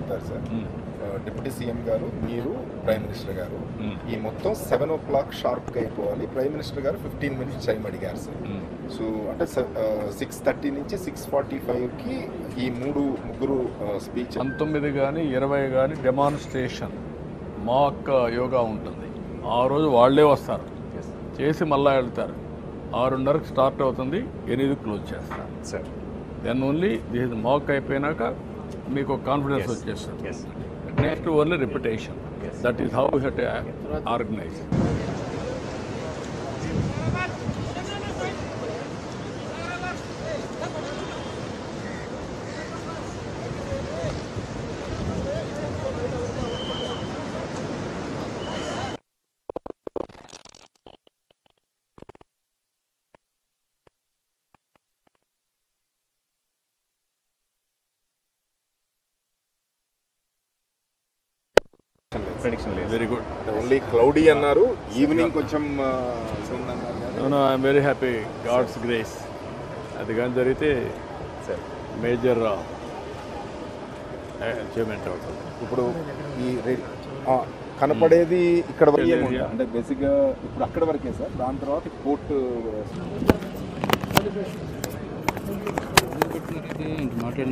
చెప్తారు sir. Deputy CM గారు, మీరు, ప్రైమ్ మినిస్టర్ గారు ఈ మొత్తం 7 o'clock షార్ప్గా అయిపోవాలి. ప్రైమ్ మినిస్టర్ గారు 15 minutes టైం అడిగారు సార్. సో అంటే 6:30 నుంచి 6:45కి ఈ ముగ్గురు స్పీచ్ 19 కానీ 20 కానీ డెమాన్స్ట్రేషన్ మాక్ యోగా ఉంటుంది. ఆ రోజు వాళ్ళే వస్తారు, చేసి మళ్ళీ వెళ్తారు. 6:30కి స్టార్ట్ అవుతుంది, 8 క్లోజ్ చేస్తారు sir. Then only this mock అయిపోయినాక మీకు కాన్ఫిడెన్స్ వచ్చేస్తుంది. Next only repetition. That is how you have to organise. Prediction లేదు. Very good. ఓన్లీ క్లౌడీ అన్నారు, ఈవినింగ్ కొంచెం I'm very happy. God's grace. అది కానీ జరిగితే సార్ మేజర్ అచీవ్మెంట్ అవుతుంది. ఇప్పుడు ఈ కనపడేది ఇక్కడ వరకే అంటే బేసిక్గా ఇప్పుడు అక్కడ వరకే సార్. దాని తర్వాత కోర్టు మాట్లాడి